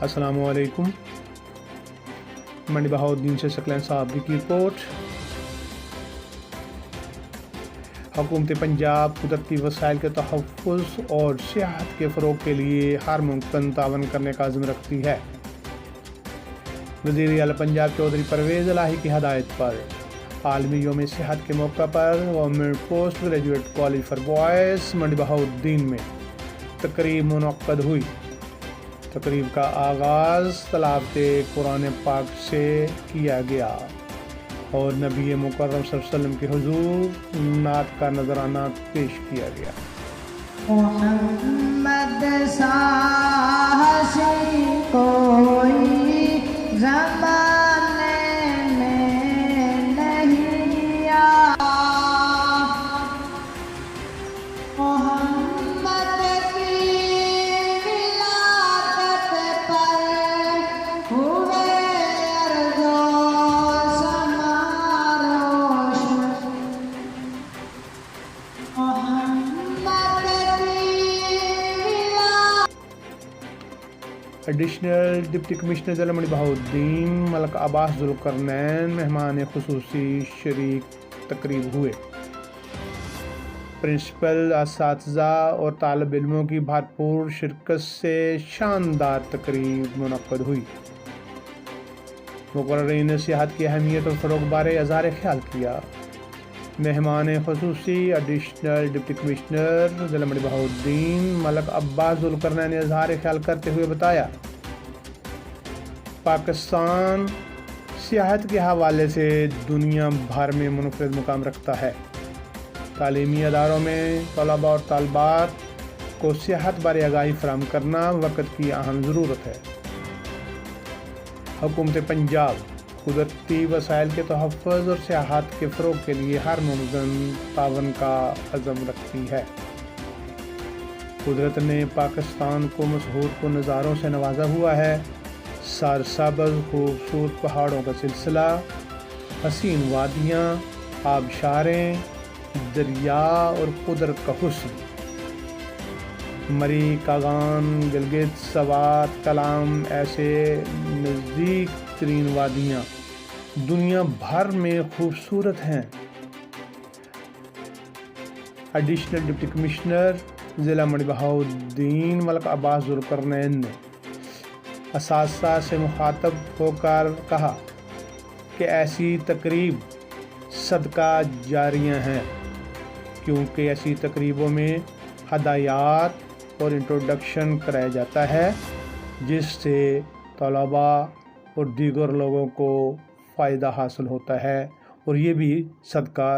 السلام علیکم۔ منڈی بہاؤالدین سے ثقلین صاحب کی رپورٹ۔ حکومت پنجاب قدرتی وسائل کے تحفظ اور سیاحت کے فروغ کے لیے ہر ممکن تعاون کرنے کا عزم رکھتی ہے۔ وزیر اعلیٰ پنجاب چودھری پرویز الہی کی ہدایت پر عالمی یوم صحت کے موقع پر government post graduate college for boys Mandi Bahauddin میں تقریب منعقد ہوئی۔ تقریب کا آغاز تلاوت قرآن پاک سے کیا گیا اور نبی مکرم صلی اللہ علیہ وسلم کے حضور نعت کا نذرانہ پیش کیا گیا۔ محمد ساہسی کوئی زمانے میں نہیں آیا، محمد کی ولادت پر ہوئے ارض و سما روشن، محمد ایڈیشنل ڈپٹی کمشنر ضلع منڈی بہاؤالدین ملک عباس ذوالقرنین مہمان خصوصی شریک تقریب ہوئے۔ پرنسپل، اساتذہ اور طالب علموں کی بھرپور شرکت سے شاندار تقریب منعقد ہوئی۔ مقررین نے صحت کی اہمیت اور فروغ بارے اظہار خیال کیا۔ مہمان خصوصی ایڈیشنل ڈپٹی کمشنر ضلع منڈی بہاؤالدین ملک عباس ذوالقرنین نے اظہار خیال کرتے ہوئے بتایا، پاکستان سیاحت کے حوالے سے دنیا بھر میں منفرد مقام رکھتا ہے۔ تعلیمی اداروں میں طلباء اور طالبات کو صحت بارے آگاہی فراہم کرنا وقت کی اہم ضرورت ہے۔ حکومت پنجاب قدرتی وسائل کے تحفظ اور سیاحت کے فروغ کے لیے ہر ممکن تعاون کا عزم رکھتی ہے۔ قدرت نے پاکستان کو مسحور نظاروں سے نوازا ہوا ہے۔ سرسبز خوبصورت پہاڑوں کا سلسلہ، حسین وادیاں، آبشاریں، دریا اور قدرت کا حسن، مری، کاغان، گلگت، سوات، کلام ایسے نزدیک ترین وادیاں دنیا بھر میں خوبصورت ہیں۔ ایڈیشنل ڈپٹی کمشنر ضلع منڈی بہاؤالدین ملک عباس ذوالقرنین نے اساتذہ سے مخاطب ہو کر کہا کہ ایسی تقریب صدقہ جاریہ ہیں، کیونکہ ایسی تقریبوں میں ہدایات اور انٹروڈکشن کرایا جاتا ہے جس سے طلباء اور دیگر لوگوں کو فائدہ حاصل ہوتا ہے اور یہ بھی صدقہ